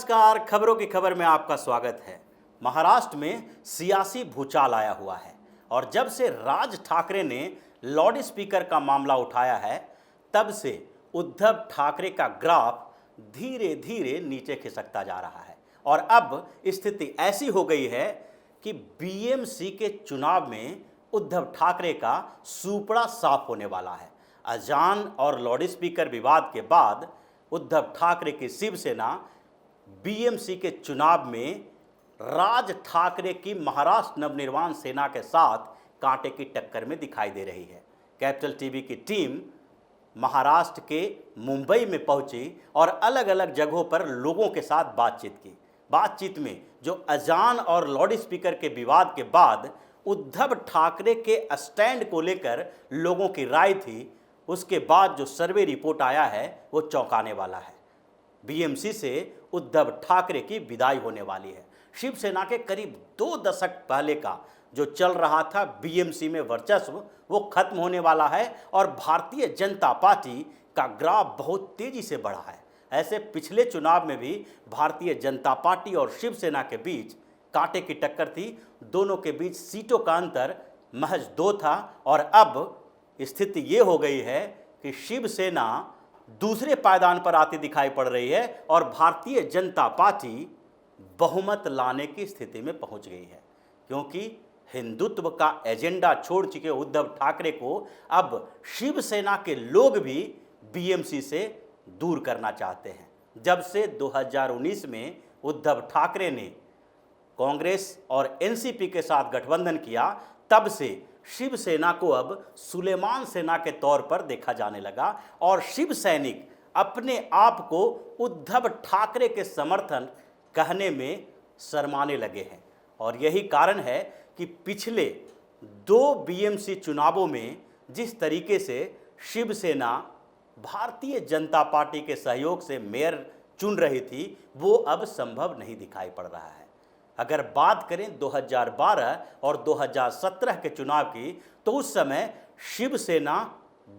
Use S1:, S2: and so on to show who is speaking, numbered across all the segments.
S1: नमस्कार, खबरों की खबर में आपका स्वागत है। महाराष्ट्र में सियासी भूचाल आया हुआ है और जब से राज ठाकरे ने लाउड स्पीकर का मामला उठाया है, तब से उद्धव ठाकरे का ग्राफ धीरे धीरे नीचे खिसकता जा रहा है। और अब स्थिति ऐसी हो गई है कि बीएमसी के चुनाव में उद्धव ठाकरे का सूपड़ा साफ होने वाला है। अजान और लाउड स्पीकर विवाद के बाद उद्धव ठाकरे की शिवसेना बीएमसी के चुनाव में राज ठाकरे की महाराष्ट्र नवनिर्माण सेना के साथ कांटे की टक्कर में दिखाई दे रही है। कैपिटल टीवी की टीम महाराष्ट्र के मुंबई में पहुंची और अलग अलग जगहों पर लोगों के साथ बातचीत की। बातचीत में जो अजान और लाउड स्पीकर के विवाद के बाद उद्धव ठाकरे के स्टैंड को लेकर लोगों की राय थी, उसके बाद जो सर्वे रिपोर्ट आया है वो चौंकाने वाला है। बीएमसी से उद्धव ठाकरे की विदाई होने वाली है। शिवसेना के करीब 2 दशक पहले का जो चल रहा था बीएमसी में वर्चस्व, वो खत्म होने वाला है और भारतीय जनता पार्टी का ग्राफ बहुत तेजी से बढ़ा है। ऐसे पिछले चुनाव में भी भारतीय जनता पार्टी और शिवसेना के बीच कांटे की टक्कर थी। दोनों के बीच सीटों का अंतर महज 2 था और अब स्थिति ये हो गई है कि शिवसेना दूसरे पायदान पर आती दिखाई पड़ रही है और भारतीय जनता पार्टी बहुमत लाने की स्थिति में पहुंच गई है, क्योंकि हिंदुत्व का एजेंडा छोड़ चुके उद्धव ठाकरे को अब शिवसेना के लोग भी बीएमसी से दूर करना चाहते हैं। जब से 2019 में उद्धव ठाकरे ने कांग्रेस और एनसीपी के साथ गठबंधन किया, तब से शिवसेना को अब सुलेमान सेना के तौर पर देखा जाने लगा और शिव सैनिक अपने आप को उद्धव ठाकरे के समर्थन कहने में शर्माने लगे हैं। और यही कारण है कि पिछले 2 बीएमसी चुनावों में जिस तरीके से शिवसेना भारतीय जनता पार्टी के सहयोग से मेयर चुन रही थी, वो अब संभव नहीं दिखाई पड़ रहा है। अगर बात करें 2012 और 2017 के चुनाव की, तो उस समय शिवसेना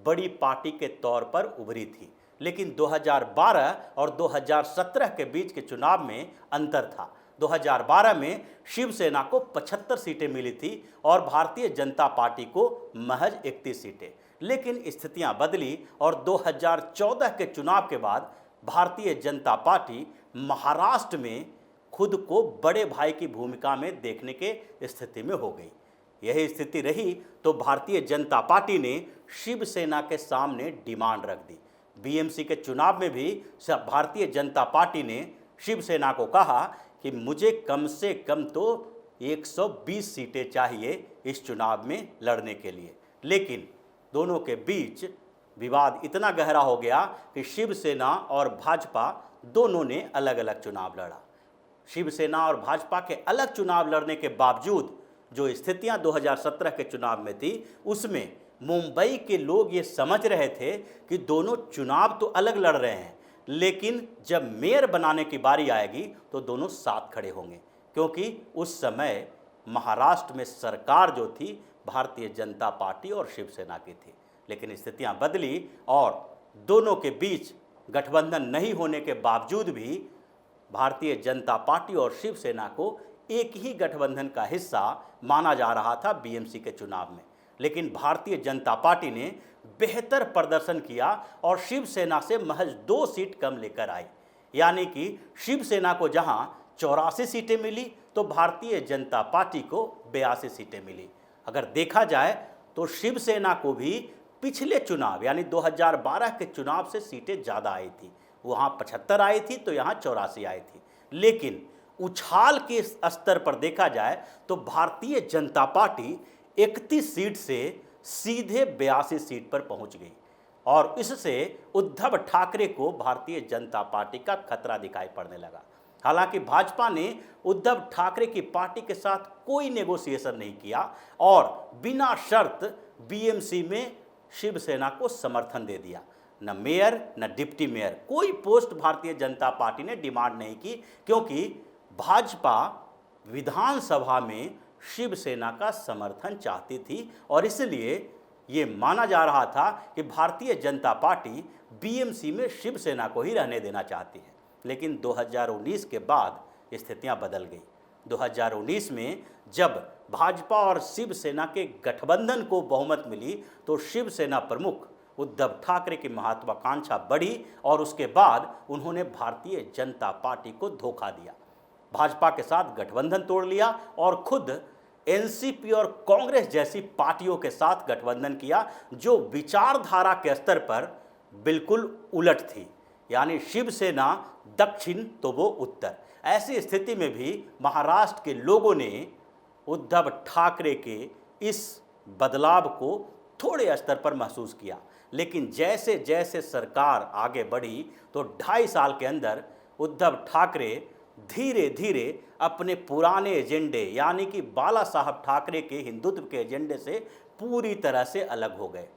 S1: बड़ी पार्टी के तौर पर उभरी थी, लेकिन 2012 और 2017 के बीच के चुनाव में अंतर था। 2012 में शिवसेना को 75 सीटें मिली थी और भारतीय जनता पार्टी को महज 31 सीटें। लेकिन स्थितियां बदली और 2014 के चुनाव के बाद भारतीय जनता पार्टी महाराष्ट्र में खुद को बड़े भाई की भूमिका में देखने के स्थिति में हो गई। यही स्थिति रही तो भारतीय जनता पार्टी ने शिवसेना के सामने डिमांड रख दी। बीएमसी के चुनाव में भी भारतीय जनता पार्टी ने शिवसेना को कहा कि मुझे कम से कम तो 120 सीटें चाहिए इस चुनाव में लड़ने के लिए। लेकिन दोनों के बीच विवाद इतना गहरा हो गया कि शिवसेना और भाजपा दोनों ने अलग अलग चुनाव लड़ा। शिवसेना और भाजपा के अलग चुनाव लड़ने के बावजूद जो स्थितियां 2017 के चुनाव में थी, उसमें मुंबई के लोग ये समझ रहे थे कि दोनों चुनाव तो अलग लड़ रहे हैं, लेकिन जब मेयर बनाने की बारी आएगी तो दोनों साथ खड़े होंगे, क्योंकि उस समय महाराष्ट्र में सरकार जो थी भारतीय जनता पार्टी और शिवसेना की थी। लेकिन स्थितियां बदली और दोनों के बीच गठबंधन नहीं होने के बावजूद भी भारतीय जनता पार्टी और शिवसेना को एक ही गठबंधन का हिस्सा माना जा रहा था बीएमसी के चुनाव में। लेकिन भारतीय जनता पार्टी ने बेहतर प्रदर्शन किया और शिवसेना से महज 2 सीट कम लेकर आई। यानी कि शिवसेना को जहां 84 सीटें मिली तो भारतीय जनता पार्टी को 82 सीटें मिली। अगर देखा जाए तो शिवसेना को भी पिछले चुनाव यानी 2012 के चुनाव से सीटें ज़्यादा आई थी। वहाँ 75 आई थी तो यहाँ 84 आई थी। लेकिन उछाल के स्तर पर देखा जाए तो भारतीय जनता पार्टी 31 सीट से सीधे 82 सीट पर पहुँच गई और इससे उद्धव ठाकरे को भारतीय जनता पार्टी का खतरा दिखाई पड़ने लगा। हालांकि भाजपा ने उद्धव ठाकरे की पार्टी के साथ कोई नेगोशिएशन नहीं किया और बिना शर्त बीएमसी में शिवसेना को समर्थन दे दिया। न मेयर न डिप्टी मेयर कोई पोस्ट भारतीय जनता पार्टी ने डिमांड नहीं की, क्योंकि भाजपा विधानसभा में शिवसेना का समर्थन चाहती थी और इसलिए ये माना जा रहा था कि भारतीय जनता पार्टी बीएमसी में शिवसेना को ही रहने देना चाहती है। लेकिन 2019 के बाद स्थितियां बदल गई। 2019 में जब भाजपा और शिवसेना के गठबंधन को बहुमत मिली तो शिवसेना प्रमुख उद्धव ठाकरे की महत्वाकांक्षा बढ़ी और उसके बाद उन्होंने भारतीय जनता पार्टी को धोखा दिया, भाजपा के साथ गठबंधन तोड़ लिया और खुद एनसीपी और कांग्रेस जैसी पार्टियों के साथ गठबंधन किया जो विचारधारा के स्तर पर बिल्कुल उलट थी, यानी शिवसेना दक्षिण तो वो उत्तर। ऐसी स्थिति में भी महाराष्ट्र के लोगों ने उद्धव ठाकरे के इस बदलाव को थोड़े स्तर पर महसूस किया, लेकिन जैसे जैसे सरकार आगे बढ़ी तो 2.5 साल के अंदर उद्धव ठाकरे धीरे धीरे अपने पुराने एजेंडे यानी कि बाला साहब ठाकरे के हिंदुत्व के एजेंडे से पूरी तरह से अलग हो गए।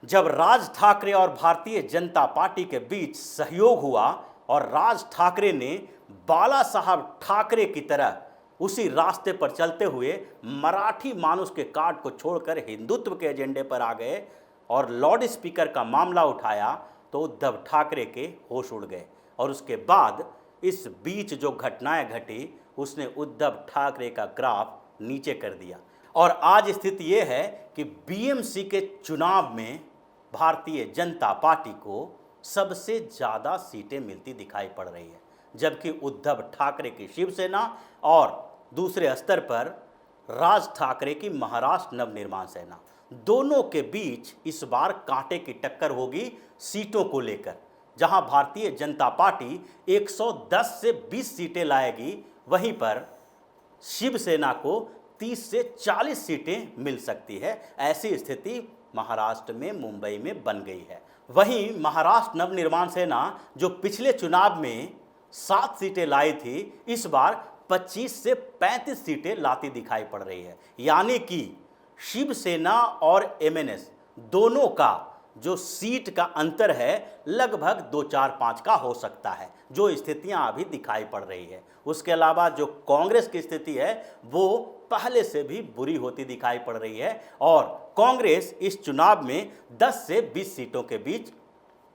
S1: जब राज ठाकरे और भारतीय जनता पार्टी के बीच सहयोग हुआ और राज ठाकरे ने बाला साहब ठाकरे की तरह उसी रास्ते पर चलते हुए मराठी मानुष के कार्ड को छोड़कर हिंदुत्व के एजेंडे पर आ गए और लाउड स्पीकर का मामला उठाया तो उद्धव ठाकरे के होश उड़ गए और उसके बाद इस बीच जो घटनाएं घटी उसने उद्धव ठाकरे का ग्राफ नीचे कर दिया। और आज स्थिति यह है कि बीएमसी के चुनाव में भारतीय जनता पार्टी को सबसे ज़्यादा सीटें मिलती दिखाई पड़ रही है, जबकि उद्धव ठाकरे की शिवसेना और दूसरे स्तर पर राज ठाकरे की महाराष्ट्र नवनिर्माण सेना, दोनों के बीच इस बार कांटे की टक्कर होगी सीटों को लेकर। जहां भारतीय जनता पार्टी 110 से 20 सीटें लाएगी, वहीं पर शिवसेना को 30 से 40 सीटें मिल सकती है। ऐसी स्थिति महाराष्ट्र में मुंबई में बन गई है। वहीं महाराष्ट्र नवनिर्माण सेना जो पिछले चुनाव में 7 सीटें लाई थी, इस बार 25 से 35 सीटें लाती दिखाई पड़ रही है, यानी कि शिवसेना और एमएनएस दोनों का जो सीट का अंतर है लगभग 2-4-5 का हो सकता है, जो स्थितियां अभी दिखाई पड़ रही है। उसके अलावा जो कांग्रेस की स्थिति है वो पहले से भी बुरी होती दिखाई पड़ रही है और कांग्रेस इस चुनाव में 10 से 20 सीटों के बीच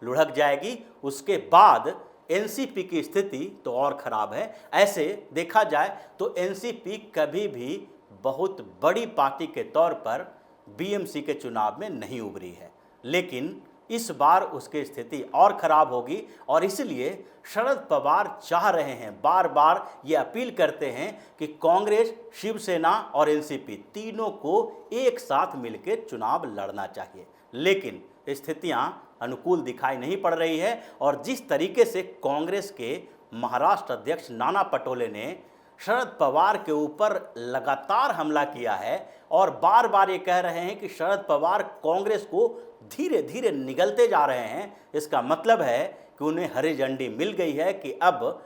S1: लुढ़क जाएगी। उसके बाद एनसीपी की स्थिति तो और खराब है। ऐसे देखा जाए तो एनसीपी कभी भी बहुत बड़ी पार्टी के तौर पर बीएमसी के चुनाव में नहीं उभरी है, लेकिन इस बार उसकी स्थिति और खराब होगी और इसलिए शरद पवार चाह रहे हैं, बार बार ये अपील करते हैं कि कांग्रेस, शिवसेना और एनसीपी तीनों को एक साथ मिलकर चुनाव लड़ना चाहिए, लेकिन स्थितियां अनुकूल दिखाई नहीं पड़ रही है। और जिस तरीके से कांग्रेस के महाराष्ट्र अध्यक्ष नाना पटोले ने शरद पवार के ऊपर लगातार हमला किया है और बार बार ये कह रहे हैं कि शरद पवार कांग्रेस को धीरे धीरे निगलते जा रहे हैं, इसका मतलब है कि उन्हें हरी झंडी मिल गई है कि अब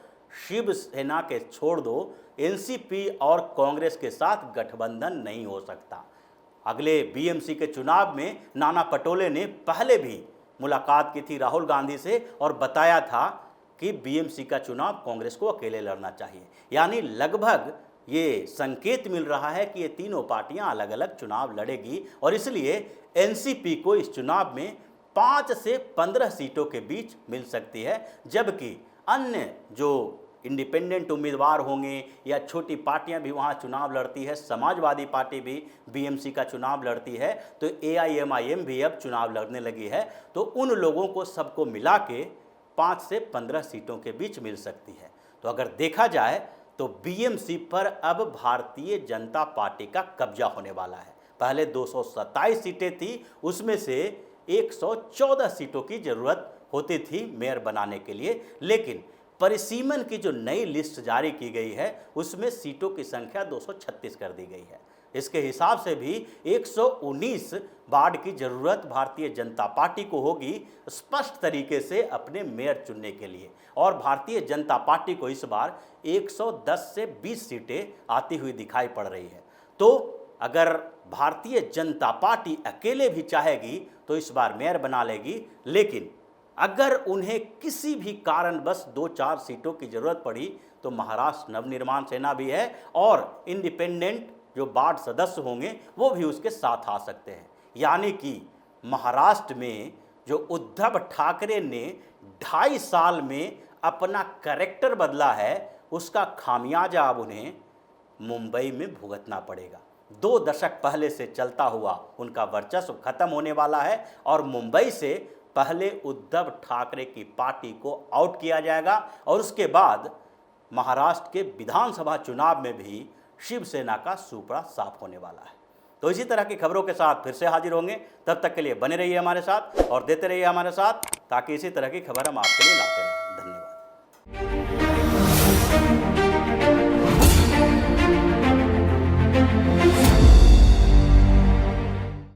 S1: शिवसेना के छोड़ दो, एनसीपी और कांग्रेस के साथ गठबंधन नहीं हो सकता। अगले बीएमसी के चुनाव में नाना पटोले ने पहले भी मुलाकात की थी राहुल गांधी से और बताया था कि बीएमसी का चुनाव कांग्रेस को अकेले लड़ना चाहिए, यानी लगभग ये संकेत मिल रहा है कि ये तीनों पार्टियां अलग अलग चुनाव लड़ेगी और इसलिए एनसीपी को इस चुनाव में 5 से 15 सीटों के बीच मिल सकती है, जबकि अन्य जो इंडिपेंडेंट उम्मीदवार होंगे या छोटी पार्टियां भी वहां चुनाव लड़ती है, समाजवादी पार्टी भी बीएमसी का चुनाव लड़ती है, तो एआईएमआईएम भी अब चुनाव लड़ने लगी है, तो उन लोगों को सबको मिला के 5 से 15 सीटों के बीच मिल सकती है। तो अगर देखा जाए तो बीएमसी पर अब भारतीय जनता पार्टी का कब्जा होने वाला है। पहले 227 सीटें थी, उसमें से 114 सीटों की जरूरत होती थी मेयर बनाने के लिए, लेकिन परिसीमन की जो नई लिस्ट जारी की गई है उसमें सीटों की संख्या 236 कर दी गई है। इसके हिसाब से भी 119 वार्ड की जरूरत भारतीय जनता पार्टी को होगी स्पष्ट तरीके से अपने मेयर चुनने के लिए, और भारतीय जनता पार्टी को इस बार 110 से 20 सीटें आती हुई दिखाई पड़ रही है। तो अगर भारतीय जनता पार्टी अकेले भी चाहेगी तो इस बार मेयर बना लेगी, लेकिन अगर उन्हें किसी भी कारणवश 2-4 सीटों की जरूरत पड़ी तो महाराष्ट्र नवनिर्माण सेना भी है और इंडिपेंडेंट जो वार्ड सदस्य होंगे वो भी उसके साथ आ सकते हैं। यानी कि महाराष्ट्र में जो उद्धव ठाकरे ने 2.5 साल में अपना कैरेक्टर बदला है, उसका खामियाजा अब उन्हें मुंबई में भुगतना पड़ेगा। 2 दशक पहले से चलता हुआ उनका वर्चस्व खत्म होने वाला है और मुंबई से पहले उद्धव ठाकरे की पार्टी को आउट किया जाएगा और उसके बाद महाराष्ट्र के विधानसभा चुनाव में भी शिवसेना का सुपड़ा साफ होने वाला है। तो इसी तरह की खबरों के साथ फिर से हाजिर होंगे। तब तक के लिए बने रहिए हमारे साथ और देते रहिए हमारे साथ, ताकि इसी तरह की खबर हम आपके लिए लाते रहें।